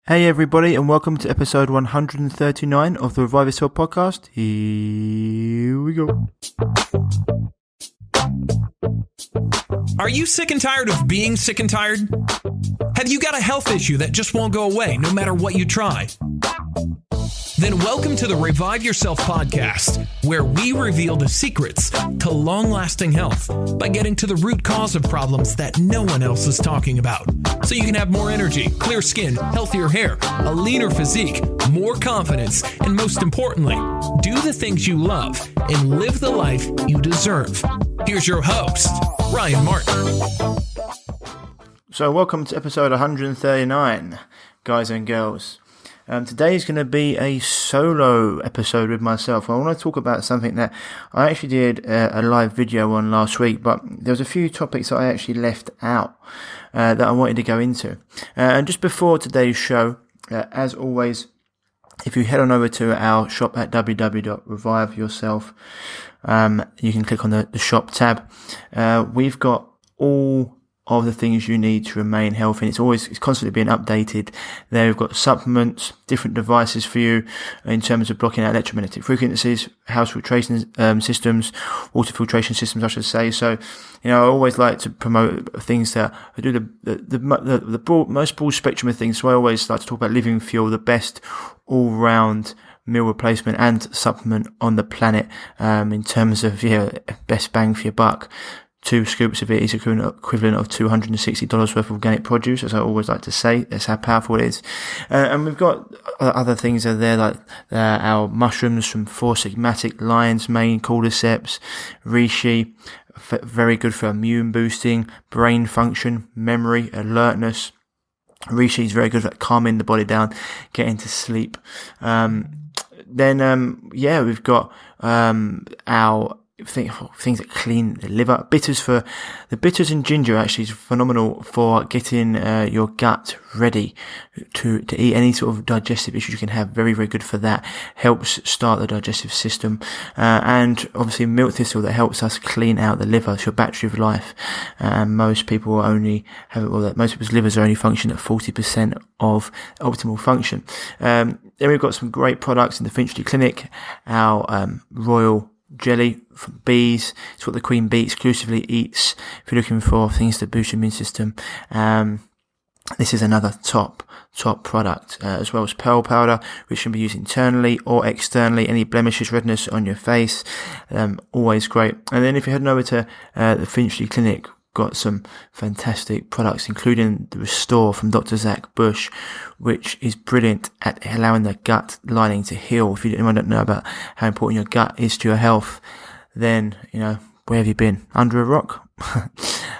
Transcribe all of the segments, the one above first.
Hey everybody, and welcome to episode 139 of the Revive Yourself podcast. Here we go. Are you sick and tired of being sick and tired? Have you got a health issue that just won't go away no matter what you try? Then welcome to the Revive Yourself podcast, where we reveal the secrets to long-lasting health by getting to the root cause of problems that no one else is talking about. So you can have more energy, clear skin, healthier hair, a leaner physique, more confidence, and most importantly, do the things you love and live the life you deserve. Here's your host, Ryan Martin. So welcome to episode 139, guys and girls. Today is going to be a solo episode with myself. I want to talk about something that I actually did a live video on last week, but there was a few topics that I actually left out that I wanted to go into. And just before today's show, as always, if you head on over to our shop at www.reviveyourself, you can click on the shop tab. We've got all of the things you need to remain healthy. It's constantly being updated. There we've got supplements, different devices for you in terms of blocking out electromagnetic frequencies, house filtration systems, water filtration systems, I should say. So, I always like to promote things that do the most broad spectrum of things. So I always like to talk about Living Fuel, the best all-round meal replacement and supplement on the planet, in terms of, best bang for your buck. 2 scoops of it is equivalent of $260 worth of organic produce, as I always like to say. That's how powerful it is. And we've got other things that are there, like our mushrooms from Four Sigmatic, lion's mane, cordyceps, reishi, very good for immune boosting, brain function, memory, alertness. Reishi is very good at calming the body down, getting to sleep. We've got our things that clean the liver. Bitters and ginger actually is phenomenal for getting your gut ready to eat any sort of digestive issues you can have. Very, very good for that. Helps start the digestive system. And obviously milk thistle that helps us clean out the liver. It's your battery of life. Most people's livers are only function at 40% of optimal function. Then we've got some great products in the Finchley Clinic. Our royal jelly from bees. It's what the queen bee exclusively eats. If you're looking for things to boost your immune system, this is another top product, as well as pearl powder, which can be used internally or externally. Any blemishes, redness on your face, always great. And then if you're heading over to the Finchley Clinic, got some fantastic products, including the Restore from Dr. Zach Bush, which is brilliant at allowing the gut lining to heal. If anyone don't know about how important your gut is to your health, then, where have you been? Under a rock?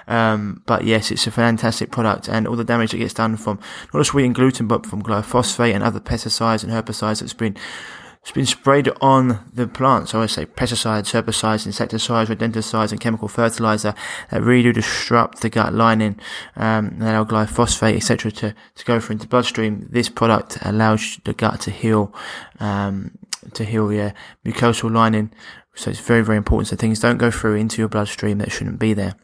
But yes, it's a fantastic product, and all the damage that gets done from not just wheat and gluten, but from glyphosate and other pesticides and herbicides it's been sprayed on the plants. So I say pesticides, herbicides, insecticides, rodenticides, and chemical fertilizer that really do disrupt the gut lining, and allow glyphosate, etc., to go through into the bloodstream. This product allows the gut to heal your mucosal lining. So it's very, very important. So things don't go through into your bloodstream that shouldn't be there.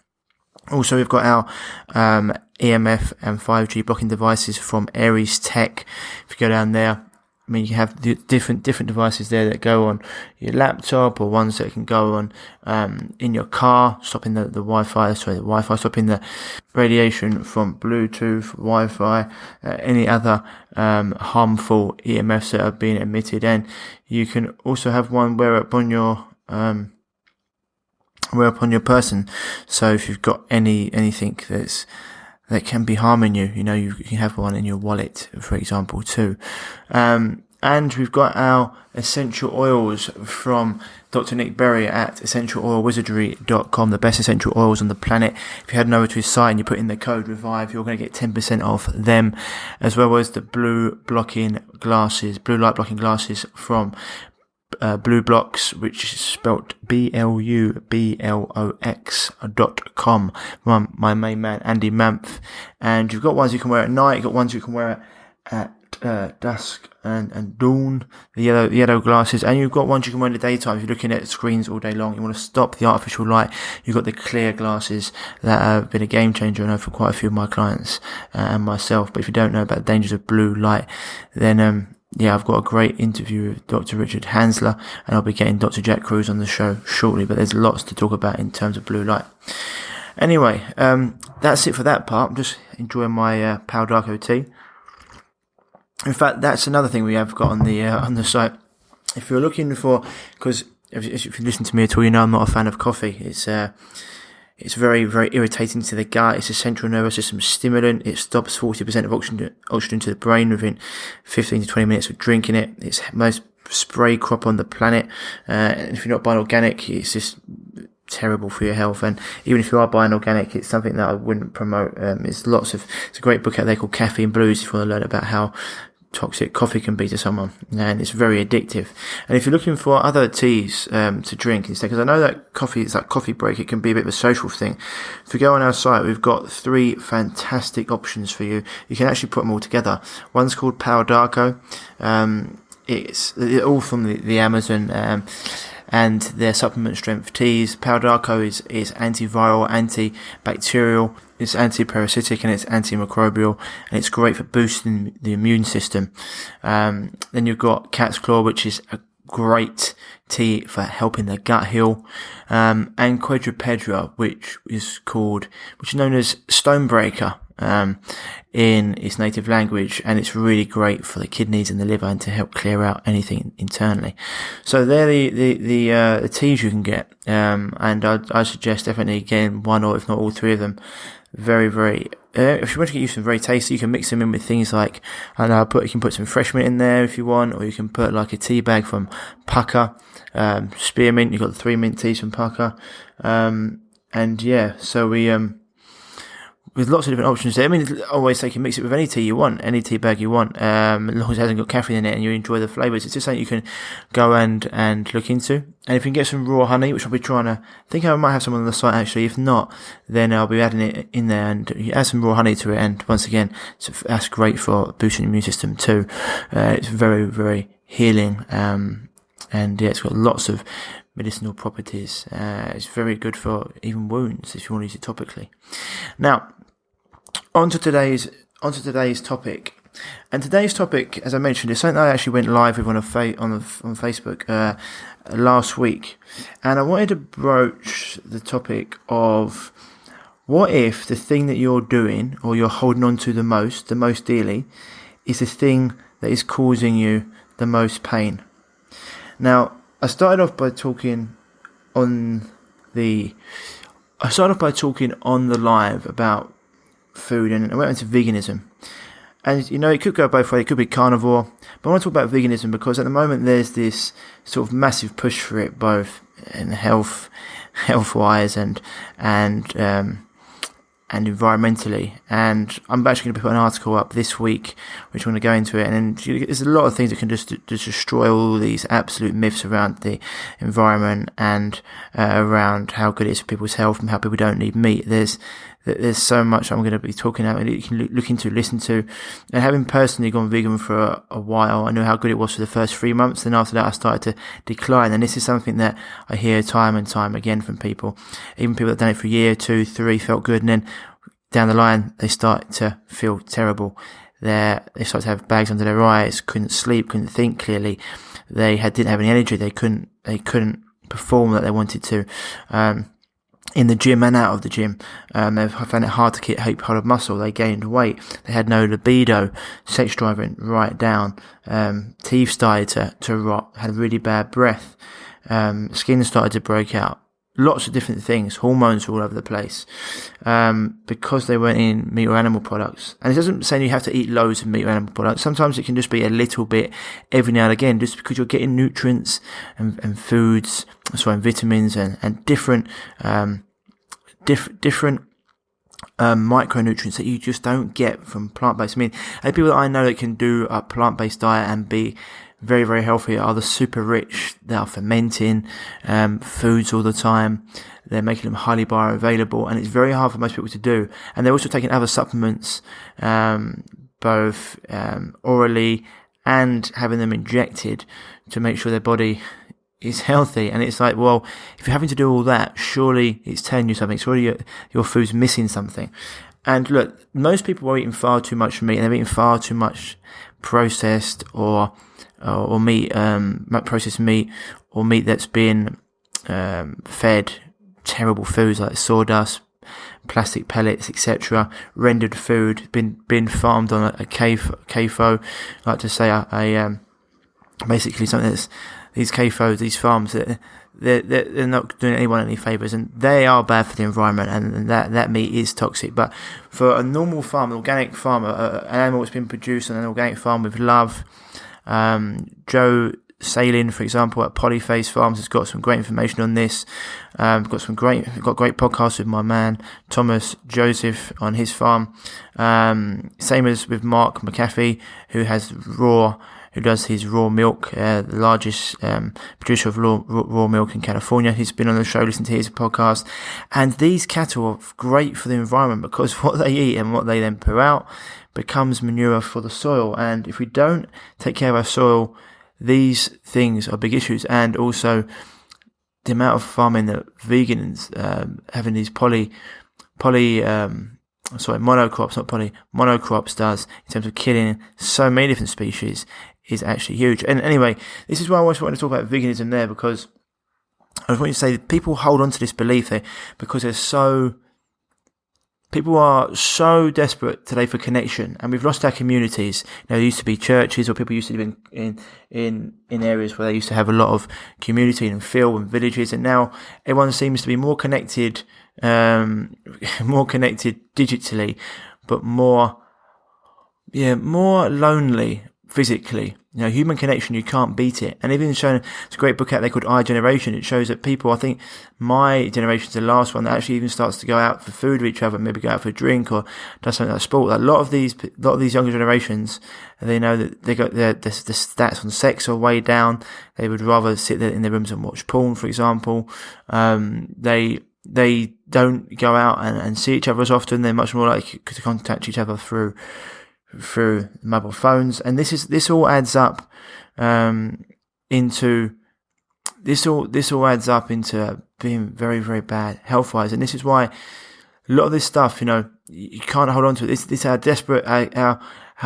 Also, we've got our EMF and 5G blocking devices from Aries Tech. If you go down there, you have different devices there that go on your laptop, or ones that can go on in your car, stopping the Wi-Fi, stopping the radiation from Bluetooth, Wi-Fi, any other harmful EMFs that are being emitted. And you can also have one wear upon your person. So if you've got anything that can be harming you, you can have one in your wallet, for example, too. And we've got our essential oils from Dr. Nick Berry at essentialoilwizardry.com, the best essential oils on the planet. If you head over to his site and you put in the code REVIVE, you're going to get 10% off them, as well as the blue light blocking glasses from Blue Blocks, which is spelt BLUBLOX.com. My main man, Andy Mampf. And you've got ones you can wear at night, you've got ones you can wear at dusk and dawn, the yellow glasses, and you've got ones you can wear in the daytime if you're looking at screens all day long. You want to stop the artificial light. You've got the clear glasses that have been a game changer, I know, for quite a few of my clients and myself. But if you don't know about the dangers of blue light, then I've got a great interview with Dr. Richard Hansler, and I'll be getting Dr. Jack Cruz on the show shortly, but there's lots to talk about in terms of blue light. Anyway, that's it for that part. I'm just enjoying my Palo d'Arco tea. In fact, that's another thing we have got on the site. If you're looking for, because if you listen to me at all, you know I'm not a fan of coffee. It's very, very irritating to the gut. It's a central nervous system stimulant. It stops 40% of oxygen to the brain within 15 to 20 minutes of drinking it. It's the most spray crop on the planet. And if you're not buying organic, it's just terrible for your health. And even if you are buying organic, it's something that I wouldn't promote. It's a great book out there called Caffeine Blues if you want to learn about how toxic coffee can be to someone, and it's very addictive. And if you're looking for other teas to drink instead, because I know that coffee is like coffee break, it can be a bit of a social thing. If you go on our site, we've got 3 fantastic options for you. You can actually put them all together. One's called Palo d'Arco. It's all from the Amazon, and their supplement strength teas. Palo d'Arco is antiviral, antibacterial, it's anti-parasitic, and it's antimicrobial, and it's great for boosting the immune system. Then you've got Cat's Claw, which is a great tea for helping the gut heal, and Quadrupedra, which is known as Stonebreaker, in its native language, and it's really great for the kidneys and the liver and to help clear out anything internally. So they're the teas you can get, and I suggest definitely getting one or if not all 3 of them. Very, very, if you want to get used to them very tasty, you can mix them in with things like, I know, you can put some fresh mint in there if you want, or you can put like a tea bag from Pucker, spearmint. You've got the 3 mint teas from Pucker, and yeah, so with lots of different options there. I mean, always say you can mix it with any tea you want, any tea bag you want, as long as it hasn't got caffeine in it and you enjoy the flavours. It's just something you can go and look into. And if you can get some raw honey, which I'll be trying to, I think I might have some on the site actually. If not, then I'll be adding it in there, and you add some raw honey to it. And once again, that's great for boosting the immune system too. It's very, very healing. And yeah, it's got lots of medicinal properties. It's very good for even wounds if you want to use it topically. Now, on to today's topic. And today's topic, as I mentioned, is something that I actually went live with on Facebook last week. And I wanted to broach the topic of, what if the thing that you're doing or you're holding on to the most dearly, is the thing that is causing you the most pain? Now, I started off by talking on the live about food, and I went into veganism. And, you know, it could go both ways. It could be carnivore. But I want to talk about veganism because at the moment there's this sort of massive push for it, both in health-wise and environmentally. And I'm actually going to put an article up this week, which I'm going to go into it. And there's a lot of things that can just destroy all these absolute myths around the environment and around how good it is for people's health and how people don't need meat. There's so much I'm going to be talking about that you can look into, listen to. And having personally gone vegan for a while, I knew how good it was for the first 3 months. Then after that, I started to decline. And this is something that I hear time and time again from people. Even people that have done it for a year, 2, 3, felt good. And then down the line, they start to feel terrible. They start to have bags under their eyes, couldn't sleep, couldn't think clearly. They didn't have any energy. They couldn't perform that they wanted to. In the gym and out of the gym, they found it hard to keep hold of muscle. They gained weight. They had no libido. Sex drive went right down. Teeth started to rot. Had really bad breath. Skin started to break out. Lots of different things. Hormones all over the place. Because they weren't in meat or animal products. And it doesn't say you have to eat loads of meat or animal products. Sometimes it can just be a little bit every now and again, just because you're getting nutrients and foods, and vitamins and different micronutrients that you just don't get from plant-based. I mean, the people that I know that can do a plant-based diet and be very, very healthy are the super rich. They are fermenting foods all the time. They're making them highly bioavailable, and it's very hard for most people to do. And they're also taking other supplements, both orally and having them injected to make sure their body is healthy. And it's like, well, if you're having to do all that, surely it's telling you something. Surely your food's missing something. And look, most people are eating far too much meat, and they're eating far too much processed or meat, processed meat, or meat that's been fed terrible foods like sawdust, plastic pellets, etc., rendered food, been farmed on a CAFO. I like to say basically something that's these CAFOs, these farms, they're not doing anyone any favours, and they are bad for the environment, and that meat is toxic. But for a normal farm, an organic farm, an animal that's been produced on an organic farm with love, Joe Salin, for example, at Polyface Farms has got some great information on this. Got great podcasts with my man Thomas Joseph on his farm. Same as with Mark McAfee, who does his raw milk, the largest producer of raw milk in California. He's been on the show, listen to his podcast. And these cattle are great for the environment, because what they eat and what they then put out becomes manure for the soil. And if we don't take care of our soil, these things are big issues. And also the amount of farming that vegans having these monocrops does in terms of killing so many different species is actually huge. And anyway, this is why I always wanted to talk about veganism there, because I just want you to say that people hold on to this belief there because people are so desperate today for connection, and we've lost our communities. There used to be churches, or people used to live in areas where they used to have a lot of community and feel and villages, and now everyone seems to be more connected digitally, but more lonely physically. Human connection, you can't beat it. And even shown, it's a great book out there called Generation. It shows that people, I think my generation's the last one that actually even starts to go out for food with each other, maybe go out for a drink or does something like sport. A lot of these younger generations, they know that they got the stats on sex are way down. They would rather sit there in their rooms and watch porn, for example. They don't go out and see each other as often. They're much more likely to contact each other through mobile phones, and this all adds up into being very, very bad health wise. And this is why a lot of this stuff, you can't hold on to it. This our desperate our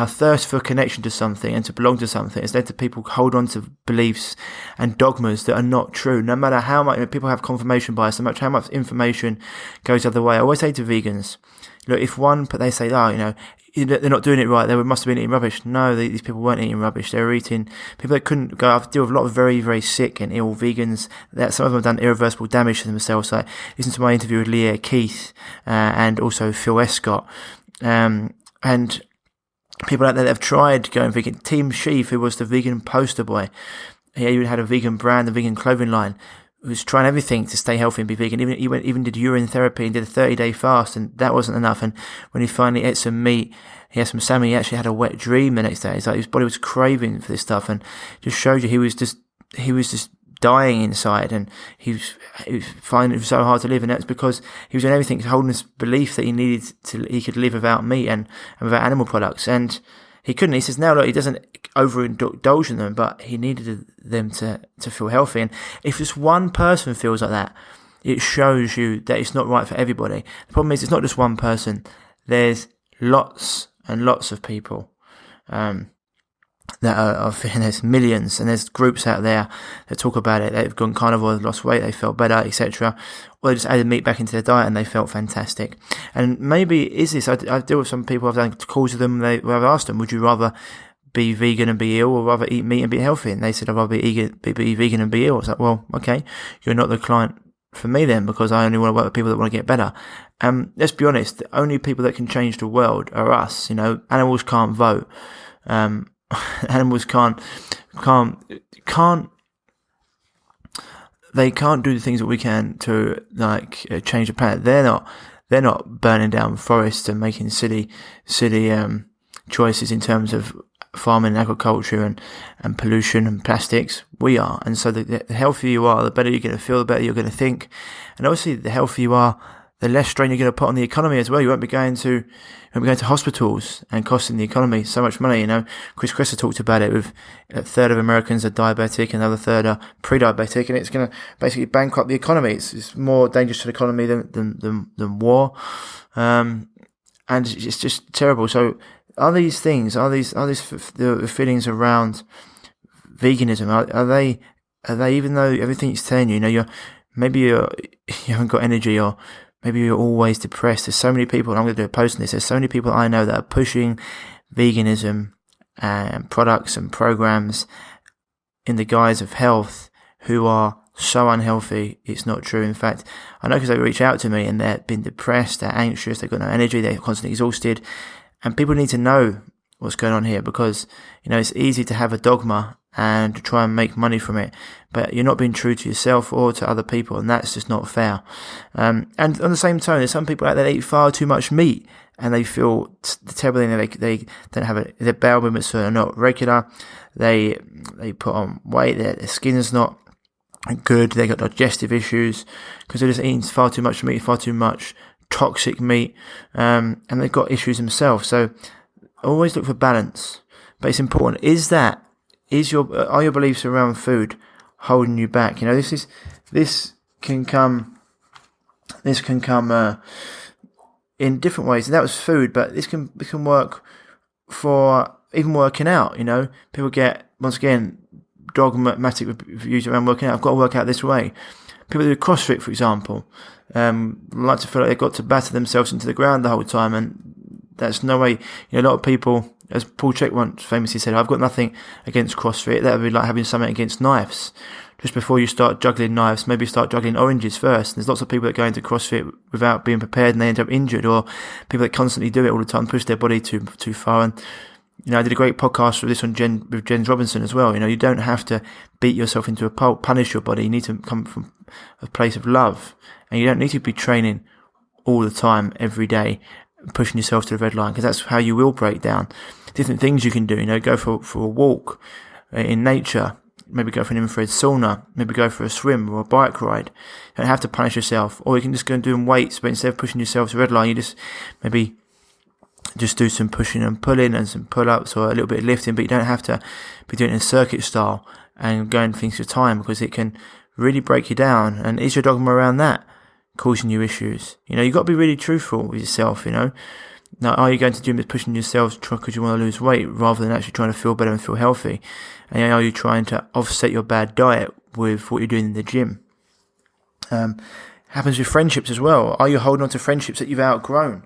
thirst for connection to something and to belong to something has led to people hold on to beliefs and dogmas that are not true. No matter how much people have confirmation bias, no matter how much information goes the other way. I always say to vegans, look, if they say, they're not doing it right, they must have been eating rubbish. No, these people weren't eating rubbish. They were eating people that couldn't go. I've dealt with a lot of very, very sick and ill vegans. That some of them have done irreversible damage to themselves. Like, listen to my interview with Leah Keith and also Phil Escott, and people out there that have tried going vegan. Tim Sheaf, who was the vegan poster boy, he even had a vegan brand, a vegan clothing line. Was trying everything to stay healthy and be vegan. Even did urine therapy and did a 30-day fast, and that wasn't enough. And when he finally ate some meat, he had some salmon, he actually had a wet dream the next day. It's like his body was craving for this stuff, and just showed you he was just dying inside, and he was finding it so hard to live. And that's because he was doing everything, holding this belief that he could live without meat and without animal products, and he couldn't. He says now, look, he doesn't overindulge in them, but he needed them to feel healthy. And if just one person feels like that, it shows you that it's not right for everybody. The problem is, it's not just one person. There's lots and lots of people that are feeling. There's millions, and there's groups out there that talk about it. They've gone carnivore, lost weight, they felt better, etc. Or they just added meat back into their diet and they felt fantastic. And maybe I deal with some people, I've done calls with them, where I've asked them, would you rather be vegan and be ill, or rather eat meat and be healthy? And they said, I'd rather be vegan and be ill. I was like, well, okay, you're not the client for me then, because I only want to work with people that want to get better. Let's be honest, the only people that can change the world are us. Animals can't vote. Animals can't do the things that we can to change the planet. They're not burning down forests and making silly choices in terms of farming and agriculture and pollution and plastics. We are. And so the healthier you are, the better you're going to feel, the better you're going to think. And obviously the healthier you are, the less strain you're going to put on the economy as well. You won't be going to hospitals and costing the economy so much money. You know, Chris Kresser talked about it with a third of Americans are diabetic, another third are pre-diabetic, and it's going to basically bankrupt the economy. It's more dangerous to the economy than war, and it's just terrible. So, are these the feelings around veganism? Are they even though everything's telling you, you haven't got energy, or maybe you're always depressed. There's so many people, and I'm going to do a post on this, there's so many people I know that are pushing veganism and products and programs in the guise of health who are so unhealthy. It's not true. In fact, I know because they reach out to me and they've been depressed, they're anxious, they've got no energy, they're constantly exhausted, and people need to know what's going on here, because, it's easy to have a dogma and to try and make money from it, but you're not being true to yourself or to other people, and that's just not fair. And on the same tone, there's some people out there that eat far too much meat, and they feel terrible. They don't have their bowel movements are not regular. They put on weight. Their skin is not good. They got digestive issues because they're just eating far too much meat, far too much toxic meat, and they've got issues themselves. So always look for balance. But it's important. Are your beliefs around food holding you back? This can come in different ways. And that was food, but this can work for even working out. People get, once again, dogmatic views around working out. I've got to work out this way. People do CrossFit, for example, like to feel like they've got to batter themselves into the ground the whole time, and that's no way. A lot of people, as Paul Chek once famously said, I've got nothing against CrossFit. That would be like having something against knives. Just before you start juggling knives, maybe start juggling oranges first. There's lots of people that go into CrossFit without being prepared and they end up injured, or people that constantly do it all the time, push their body too far. And I did a great podcast with this with Jens Robinson as well. You don't have to beat yourself into a pulp, punish your body. You need to come from a place of love, and you don't need to be training all the time, every day, pushing yourself to the red line, because that's how you will break down. Different things you can do, go for a walk in nature, maybe go for an infrared sauna, maybe go for a swim or a bike ride. You don't have to punish yourself, or you can just go and do weights, but instead of pushing yourself to the red line, you just maybe just do some pushing and pulling and some pull-ups or a little bit of lifting, but you don't have to be doing it in circuit style and going things at a time, because it can really break you down. And is your dogma around that causing you issues? You've got to be really truthful with yourself. Now, are you going to gym pushing yourself because you want to lose weight rather than actually trying to feel better and feel healthy? And are you trying to offset your bad diet with what you're doing in the gym? Happens with friendships as well. Are you holding on to friendships that you've outgrown?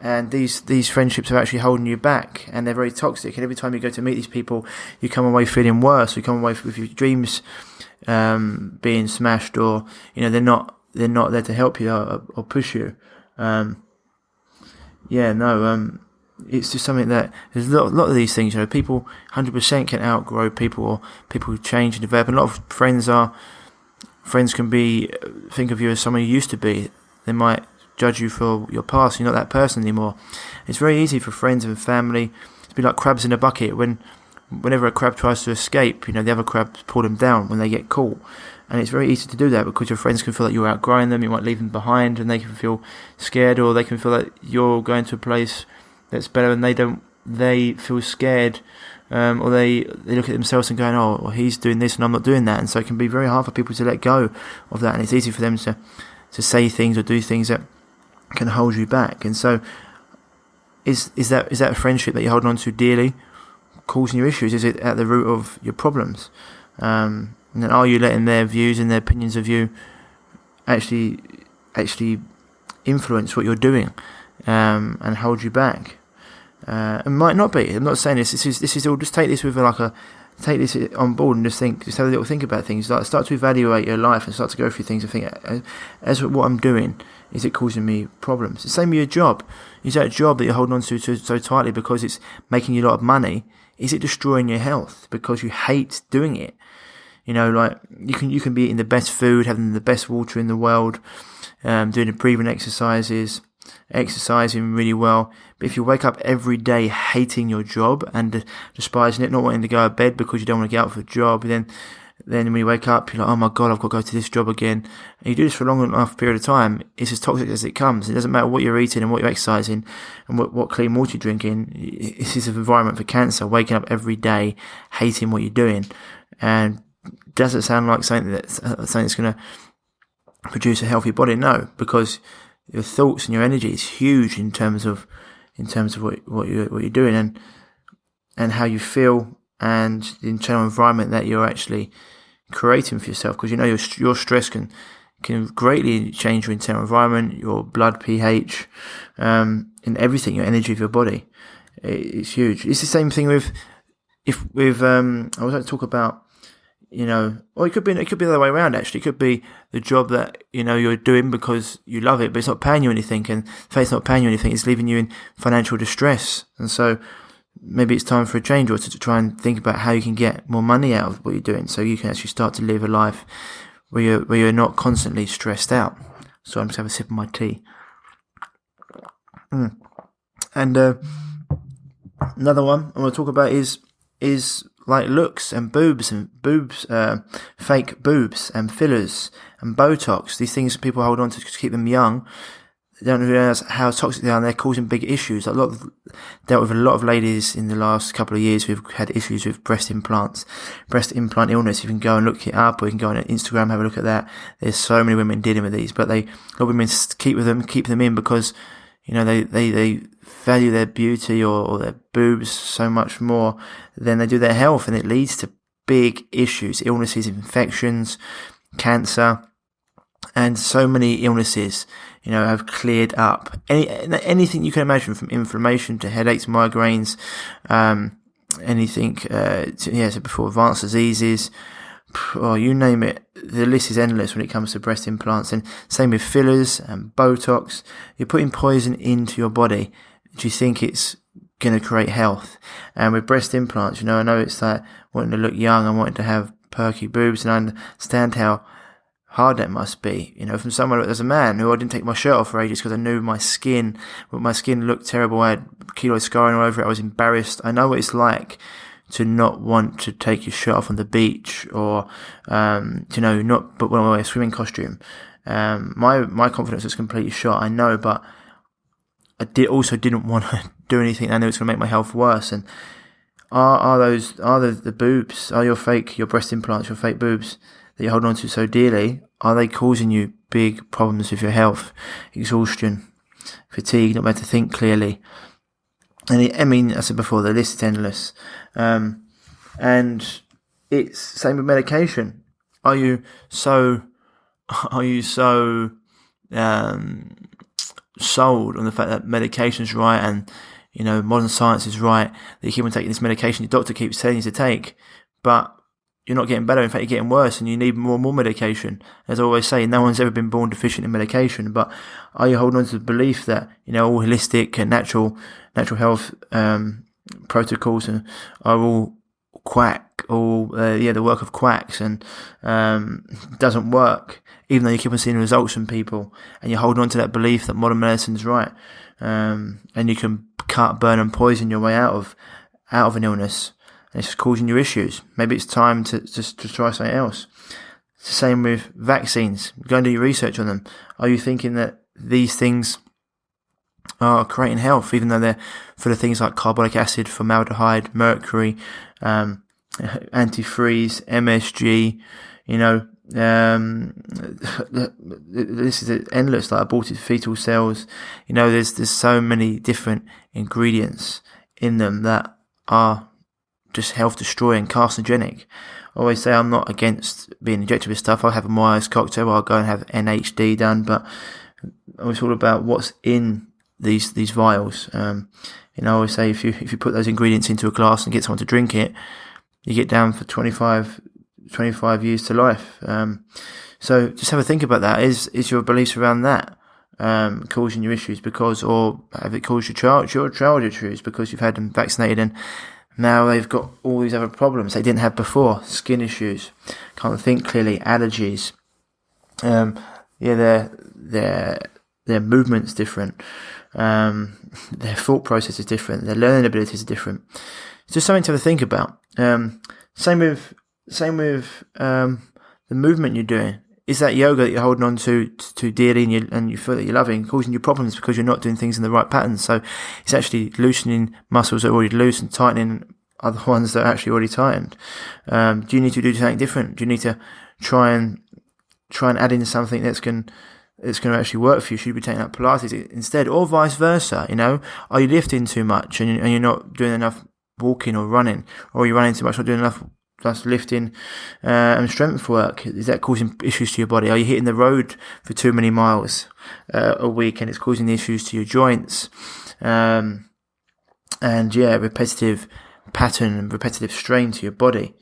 And these friendships are actually holding you back, and they're very toxic. And every time you go to meet these people, you come away feeling worse. You come away with your dreams being smashed, or they're not there to help you or push you. It's just something that there's a lot of these things. People 100% can outgrow people, or people change and develop. And a lot of friends can think of you as someone you used to be. They might judge you for your past. You're not that person anymore. It's very easy for friends and family to be like crabs in a bucket. Whenever a crab tries to escape, the other crabs pull them down when they get caught. And it's very easy to do that, because your friends can feel like you're outgrowing them. You might leave them behind, and they can feel scared, or they can feel like you're going to a place that's better, and they feel scared, or they look at themselves and going, oh, well, he's doing this and I'm not doing that. And so it can be very hard for people to let go of that, and it's easy for them to say things or do things that can hold you back. And so is that a friendship that you're holding on to dearly causing you issues? Is it at the root of your problems? And then are you letting their views and their opinions of you actually influence what you're doing, and hold you back? It might not be. I'm not saying this. This is all. Just take this with take this on board and just have a little think about things. Start to evaluate your life and start to go through things and think, as what I'm doing, is it causing me problems? The same with your job. Is that a job that you're holding on to so tightly because it's making you a lot of money? Is it destroying your health because you hate doing it? Like you can be eating the best food, having the best water in the world, doing the breathing exercises, exercising really well. But if you wake up every day hating your job and despising it, not wanting to go to bed because you don't want to get out for a job, then then when you wake up, you're like, oh my God, I've got to go to this job again. And you do this for a long enough period of time, it's as toxic as it comes. It doesn't matter what you're eating and what you're exercising and what clean water you're drinking. This is an environment for cancer, waking up every day, hating what you're doing. And does it sound like something that's going to produce a healthy body? No, because your thoughts and your energy is huge in terms of what you're doing and how you feel and the internal environment that you're actually creating for yourself. Because your stress can greatly change your internal environment, your blood pH, and everything, your energy of your body. It's huge. It's the same thing with I was going to talk about, or it could be the other way around. Actually, it could be the job that you're doing because you love it, but it's not paying you anything. And if it's not paying you anything, it's leaving you in financial distress. And so maybe it's time for a change, or to try and think about how you can get more money out of what you're doing, so you can actually start to live a life where you're not constantly stressed out. So I'm just having a sip of my tea. And another one I want to talk about is like looks and boobs, fake boobs and fillers and Botox. These things people hold on to keep them young. They don't realise how toxic they are, and they're causing big issues. Dealt with a lot of ladies in the last couple of years who've had issues with breast implant illness. You can go and look it up, or you can go on Instagram, have a look at that. There's so many women dealing with these, but a lot of women keep them in because, they value their beauty or their boobs so much more than they do their health, and it leads to big issues, illnesses, infections, cancer, and so many illnesses, have cleared up. Anything you can imagine, from inflammation to headaches, migraines, anything, so before advanced diseases, or you name it, the list is endless when it comes to breast implants. And same with fillers and Botox. You're putting poison into your body. Do you think it's going to create health? And with breast implants, I know it's like wanting to look young and wanting to have perky boobs, and I understand how hard that must be, from someone as a man who I didn't take my shirt off for ages because I knew my skin looked terrible. I had keloid scarring all over it. I was embarrassed. I know what it's like to not want to take your shirt off on the beach, or not put on a swimming costume. My confidence was completely shot, I know, but I didn't want to do anything. I knew it's going to make my health worse. And are the boobs, are your breast implants, your fake boobs that you're holding on to so dearly, are they causing you big problems with your health? Exhaustion, fatigue, not able to think clearly. And I said before, the list is endless. And it's same with medication. Are you so sold on the fact that medication's right and, modern science is right, that you keep on taking this medication your doctor keeps telling you to take, but you're not getting better. In fact, you're getting worse, and you need more and more medication. As I always say, no one's ever been born deficient in medication. But are you holding on to the belief that all holistic and natural health protocols are all quack, the work of quacks, and doesn't work? Even though you keep on seeing results from people, and you're holding on to that belief that modern medicine's right, and you can cut, burn, and poison your way out of an illness. It's just causing you issues. Maybe it's time to try something else. It's the same with vaccines. Go and do your research on them. Are you thinking that these things are creating health, even though they're full of things like carbonic acid, formaldehyde, mercury, antifreeze, MSG, this is endless, like aborted fetal cells. There's so many different ingredients in them that are just health destroying, carcinogenic. I always say I'm not against being injected with stuff. I'll have a Myers cocktail, I'll go and have NHD done, but it's all about what's in these vials. I always say if you put those ingredients into a glass and get someone to drink it, you get down for 25 years to life. So just have a think about that. Is your beliefs around that causing you issues or have it caused your child issues because you've had them vaccinated and now they've got all these other problems they didn't have before? Skin issues, can't think clearly, allergies. Their movement's different. Their thought process is different. Their learning abilities are different. It's just something to have a think about. Same with Same with the movement you're doing. Is that yoga that you're holding on to dearly and you feel that you're loving causing you problems because you're not doing things in the right patterns? So it's actually loosening muscles that are already loose and tightening other ones that are actually already tightened. Do you need to do something different? Do you need to try and add in something that's going to actually work for you? Should you be taking up Pilates instead, or vice versa? Are you lifting too much and you're not doing enough walking or running, or are you running too much, not doing enough plus lifting and strength work? Is that causing issues to your body? Are you hitting the road for too many miles a week and it's causing issues to your joints? Repetitive pattern and repetitive strain to your body.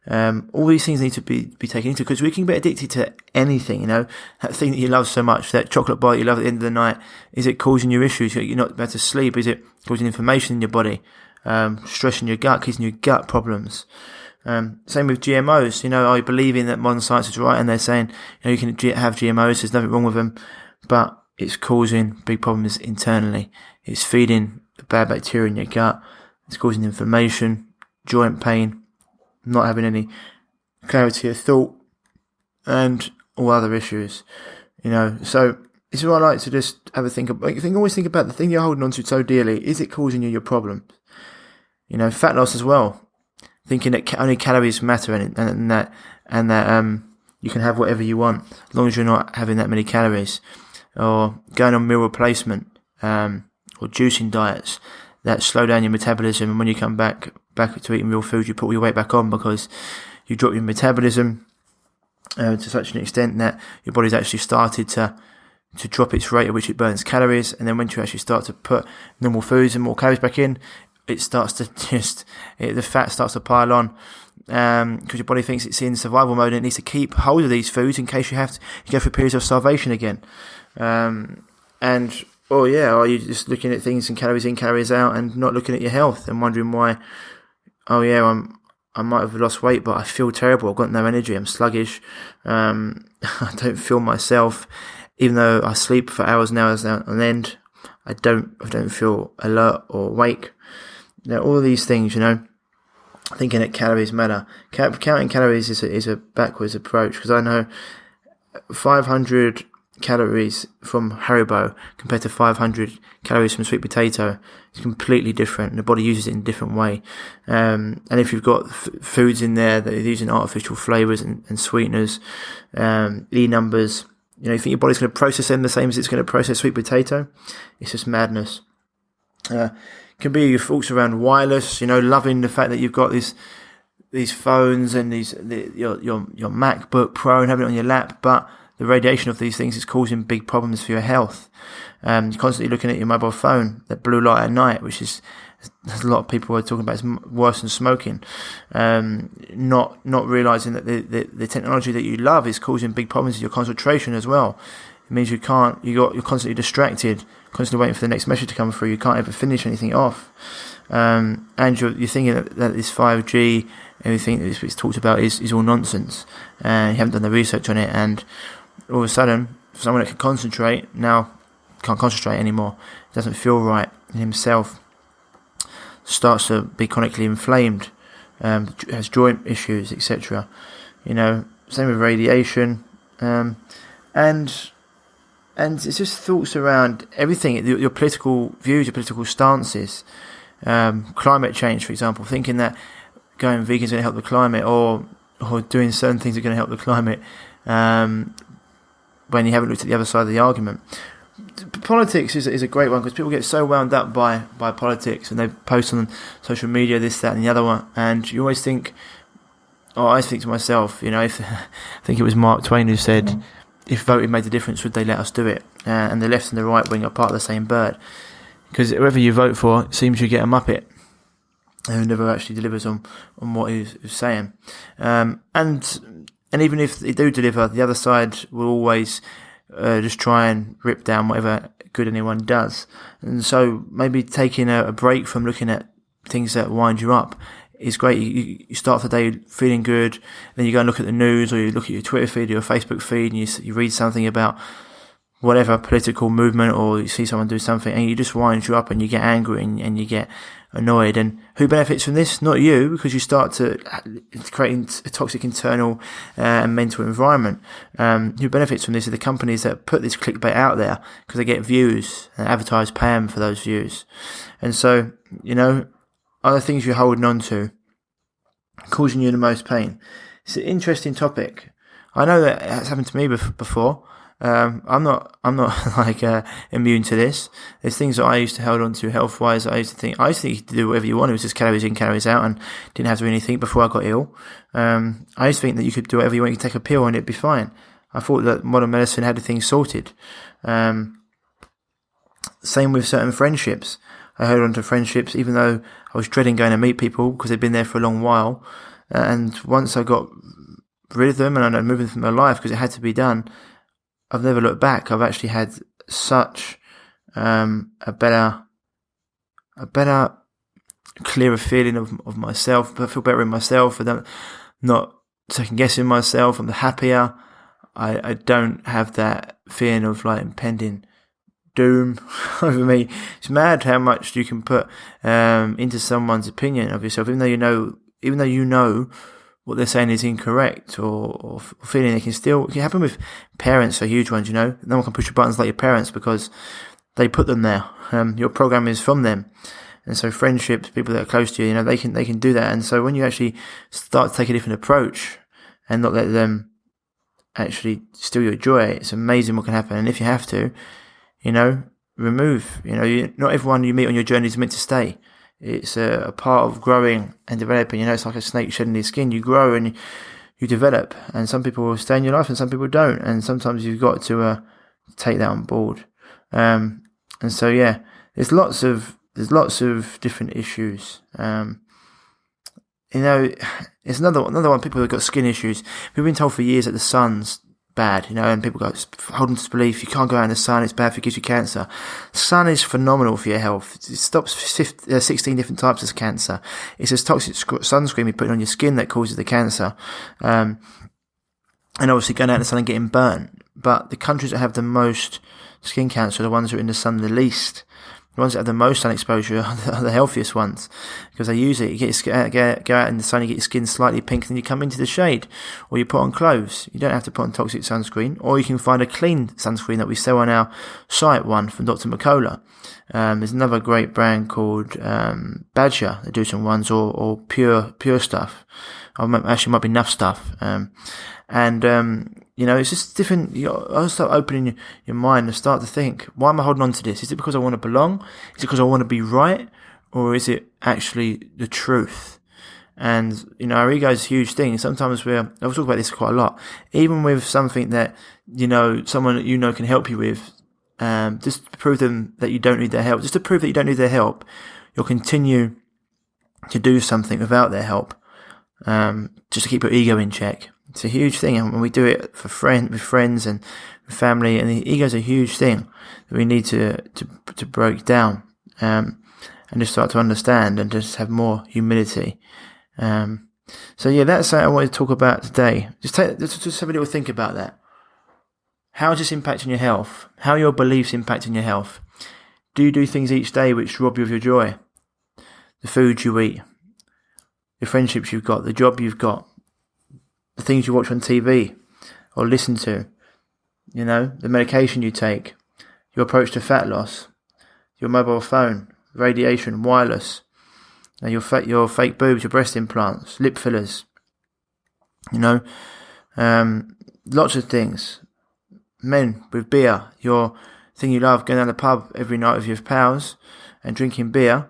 All these things need to be taken into, because we can be addicted to anything. That thing that you love so much, that chocolate bar you love at the end of the night, is it causing you issues? You're not able to sleep? Is it causing inflammation in your body, stress in your gut, causing your gut problems? Same with GMOs. Are you believing that modern science is right and they're saying you can have GMOs, there's nothing wrong with them, but it's causing big problems internally. It's feeding the bad bacteria in your gut. It's causing inflammation, joint pain, not having any clarity of thought, and all other issues. So it's what I like to just have a think about. Always think about the thing you're holding on to so dearly. Is it causing you your problems? Fat loss as well. Thinking that only calories matter and that you can have whatever you want as long as you're not having that many calories, or going on meal replacement, or juicing diets that slow down your metabolism, and when you come back to eating real food, you put all your weight back on because you drop your metabolism to such an extent that your body's actually started to drop its rate at which it burns calories. And then when you actually start to put normal foods and more calories back in, it starts to the fat starts to pile on, because your body thinks it's in survival mode and it needs to keep hold of these foods in case you go through periods of starvation again. Are you just looking at things and calories in, calories out, and not looking at your health and wondering why? I might have lost weight, but I feel terrible. I've got no energy. I'm sluggish. I don't feel myself, even though I sleep for hours and hours on end. I don't feel alert or awake. All of these things, thinking that calories matter. Counting calories is a backwards approach, because I know 500 calories from Haribo compared to 500 calories from sweet potato is completely different. The body uses it in a different way. And if you've got foods in there that are using artificial flavours and sweeteners, E numbers, you think your body's going to process them the same as it's going to process sweet potato? It's just madness. Can be your thoughts around wireless, loving the fact that you've got these phones and your MacBook Pro and having it on your lap, but the radiation of these things is causing big problems for your health. You're constantly looking at your mobile phone, that blue light at night, which is, a lot of people are talking about, is worse than smoking. Not realizing that the technology that you love is causing big problems with your concentration as well. It means you're constantly distracted, constantly waiting for the next message to come through. You can't ever finish anything off. And you're thinking that this 5G, everything that it's talked about is all nonsense. And you haven't done the research on it, and all of a sudden, someone that can concentrate now can't concentrate anymore. Doesn't feel right in himself. Starts to be chronically inflamed. Has joint issues, etc. Same with radiation. And it's just thoughts around everything. Your political views, your political stances. Climate change, for example. Thinking that going vegan is going to help the climate, or doing certain things are going to help the climate, when you haven't looked at the other side of the argument. Politics is a great one, because people get so wound up by politics, and they post on social media this, that and the other one, and you always think, I think to myself, I think it was Mark Twain who said, if voting made a difference, would they let us do it? And the left and the right wing are part of the same bird, because whoever you vote for, it seems you get a muppet who never actually delivers on what he's saying. And even if they do deliver, the other side will always just try and rip down whatever good anyone does. And so maybe taking a break from looking at things that wind you up is great. You start the day feeling good, then you go and look at the news, or you look at your Twitter feed or your Facebook feed, and you read something about whatever political movement, or you see someone do something and it just winds you up and you get angry and you get annoyed. And who benefits from this? Not you, because you start to create a toxic internal and mental environment. Who benefits from this are the companies that put this clickbait out there because they get views and advertise pay them for those views. And so, other things you're holding on to causing you the most pain. It's an interesting topic. I know that it's happened to me before. I'm not like immune to this. There's things that I used to hold on to health wise. I used to think you could do whatever you want. It was just calories in, calories out, and didn't have to do anything before I got ill. I used to think that you could do whatever you want. You could take a pill and it'd be fine. I thought that modern medicine had the thing sorted. Same with certain friendships. I held on to friendships even though I was dreading going to meet people because they'd been there for a long while. And once I got rid of them and I moved them from my life because it had to be done, I've never looked back. I've actually had such a better, clearer feeling of myself. I feel better in myself. I'm not second guessing myself. I'm happier. I don't have that feeling of like impending doom over me. It's mad how much you can put into someone's opinion of yourself, even though you know what they're saying is incorrect, or feeling it can happen with parents. Are huge ones, no one can push your buttons like your parents because they put them there. Your program is from them. And so friendships, people that are close to you, they can do that. And so when you actually start to take a different approach and not let them actually steal your joy, it's amazing what can happen. And if you have to, remove, not everyone you meet on your journey is meant to stay. It's a part of growing and developing. It's like a snake shedding its skin. You grow and you develop, and some people will stay in your life and some people don't. And sometimes you've got to take that on board. And so, yeah, there's lots of different issues. It's another one. People have got skin issues. We've been told for years that the sun's bad, and people go holding to belief you can't go out in the sun, it's bad, it gives you cancer. Sun is phenomenal for your health. It stops 16 different types of cancer. It's this toxic sunscreen you put on your skin that causes the cancer. And obviously going out in the sun and getting burnt. But the countries that have the most skin cancer are the ones that are in the sun the least. The ones that have the most sun exposure are the healthiest ones, because they use it. You go out in the sun, you get your skin slightly pink, then you come into the shade, or you put on clothes. You don't have to put on toxic sunscreen, or you can find a clean sunscreen that we sell on our site, one from Dr. McCullough. There's another great brand called Badger. They do some ones, or Pure Stuff. Actually, might be Nuff Stuff. It's just different. I'll start opening your mind and start to think, why am I holding on to this? Is it because I want to belong? Is it because I want to be right? Or is it actually the truth? And, our ego is a huge thing. Sometimes I've talked about this quite a lot. Even with something that, someone that can help you with, just to prove them that you don't need their help, just to prove that you don't need their help, you'll continue to do something without their help, just to keep your ego in check. It's a huge thing, and when we do it with friends and with family, and the ego is a huge thing that we need to break down, and just start to understand and just have more humility. So yeah, that's what I want to talk about today. Just have a little think about that. How is this impacting your health? How are your beliefs impacting your health? Do you do things each day which rob you of your joy? The food you eat, the friendships you've got, the job you've got, the things you watch on TV or listen to, the medication you take, your approach to fat loss, your mobile phone, radiation, wireless, your fake boobs, your breast implants, lip fillers, lots of things. Men with beer, your thing you love, going down the pub every night with your pals and drinking beer.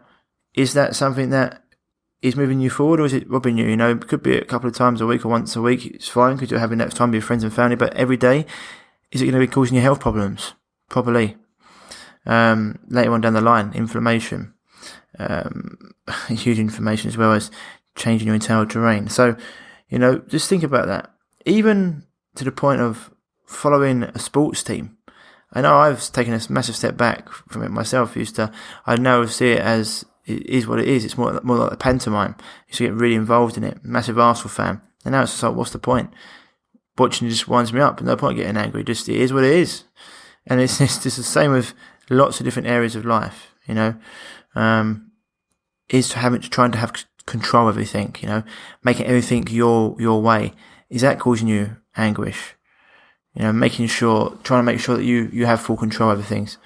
Is that something that is moving you forward, or is it robbing you? It could be a couple of times a week or once a week. It's fine because you're having that time with your friends and family. But every day, is it going to be causing you health problems? Probably. Later on down the line, inflammation, huge inflammation, as well as changing your internal terrain. So, just think about that. Even to the point of following a sports team. I know I've taken a massive step back from it myself. I now see it as it is what it is. It's more like a pantomime. I used to get really involved in it. Massive Arsenal fan. And now it's just like, what's the point? Watching just winds me up. No point getting angry. Just, it is what it is. and it's the same with lots of different areas of life, is trying to have control of everything, making everything your way. Is that causing you anguish? Trying to make sure that you have full control over things.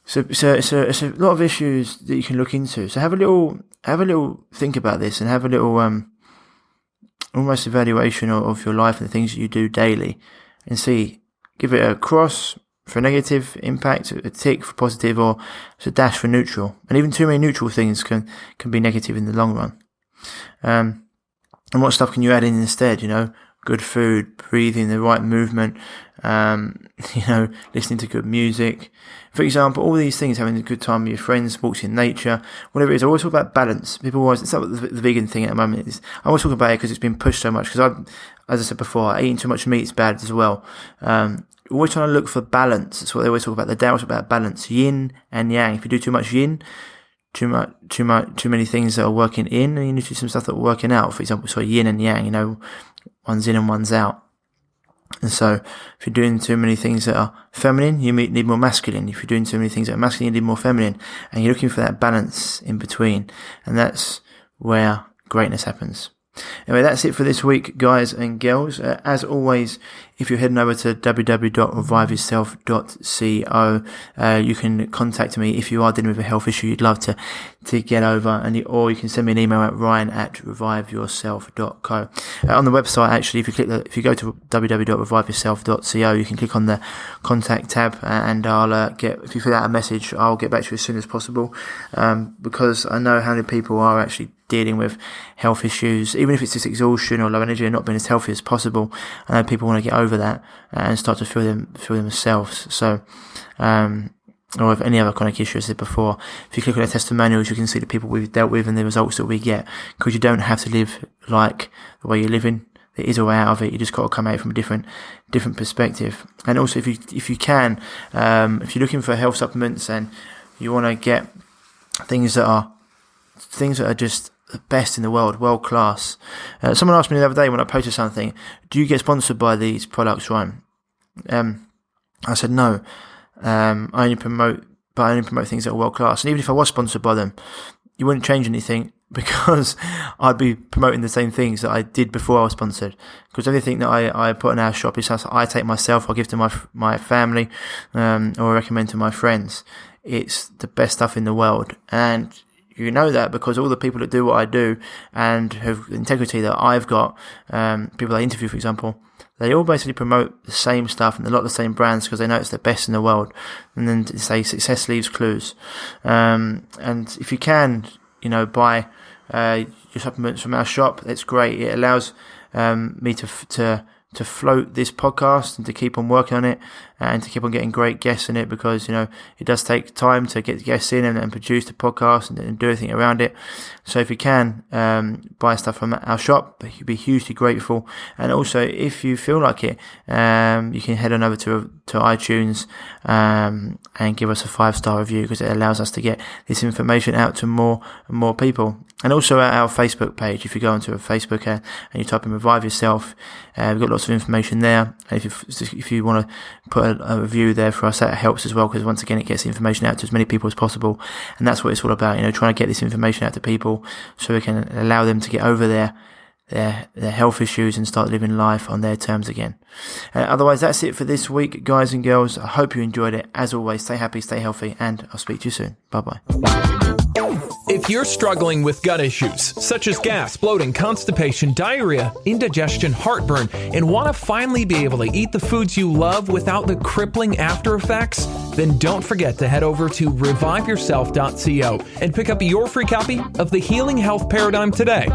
So it's a lot of issues that you can look into. So have a little think about this, and have a little almost evaluation of your life and the things that you do daily, and give it a cross for negative impact, a tick for positive, or it's a dash for neutral. And even too many neutral things can be negative in the long run. And what stuff can you add in instead? Good food, breathing, the right movement, listening to good music. For example, all these things, having a good time with your friends, walks in nature, whatever it is. I always talk about balance. It's not the vegan thing at the moment. I always talk about it because it's been pushed so much. Because as I said before, eating too much meat is bad as well. Always trying to look for balance. That's what they always talk about. The Tao talks about balance, yin and yang. If you do too much yin, too many things that are working in, and you need to do some stuff that are working out. For example, so yin and yang, one's in and one's out. And so if you're doing too many things that are feminine, you need more masculine. If you're doing too many things that are masculine, you need more feminine. And you're looking for that balance in between. And that's where greatness happens. Anyway, that's it for this week, guys and girls. As always, if you're heading over to www.reviveyourself.co, you can contact me if you are dealing with a health issue you'd love to get over, or you can send me an email at ryan@reviveyourself.co. On the website, actually, if you go to www.reviveyourself.co, you can click on the contact tab, and if you fill out a message, I'll get back to you as soon as possible, because I know how many people are actually dealing with health issues, even if it's just exhaustion or low energy and not being as healthy as possible. I know people want to get over that and start to feel themselves. So, or if any other chronic issue, as I said before, if you click on the testimonials, you can see the people we've dealt with and the results that we get, because you don't have to live like the way you're living. There is a way out of it. You just got to come at it from a different perspective. And also, if you can, if you're looking for health supplements and you want to get things that are just the best in the world class. Someone asked me the other day when I posted something, do you get sponsored by these products, Ryan? I said no. I only promote things that are world class. And even if I was sponsored by them, you wouldn't change anything, because I'd be promoting the same things that I did before I was sponsored. Because everything that I put in our shop is something I take myself, I give to my family, or recommend to my friends. It's the best stuff in the world. And you know that because all the people that do what I do and have the integrity that I've got, people I interview, for example, they all basically promote the same stuff and a lot of the same brands because they know it's the best in the world. And then to say success leaves clues. And if you can, buy your supplements from our shop, it's great. It allows me to float this podcast and to keep on working on it and to keep on getting great guests in it, because it does take time to get the guests in and produce the podcast and do everything around it. So if you can buy stuff from our shop, you'd be hugely grateful. And also, if you feel like it, you can head on over to iTunes and give us a 5-star review, because it allows us to get this information out to more and more people. And also at our Facebook page, if you go onto a Facebook and you type in Revive Yourself, we've got lots of information there. And if you want to put a review there for us, that helps as well, because once again, it gets the information out to as many people as possible. And that's what it's all about, trying to get this information out to people so we can allow them to get over their health issues and start living life on their terms again. Otherwise, that's it for this week, guys and girls. I hope you enjoyed it. As always, stay happy, stay healthy, and I'll speak to you soon. Bye-bye. If you're struggling with gut issues, such as gas, bloating, constipation, diarrhea, indigestion, heartburn, and want to finally be able to eat the foods you love without the crippling after effects, then don't forget to head over to reviveyourself.co and pick up your free copy of The Healing Health Paradigm today.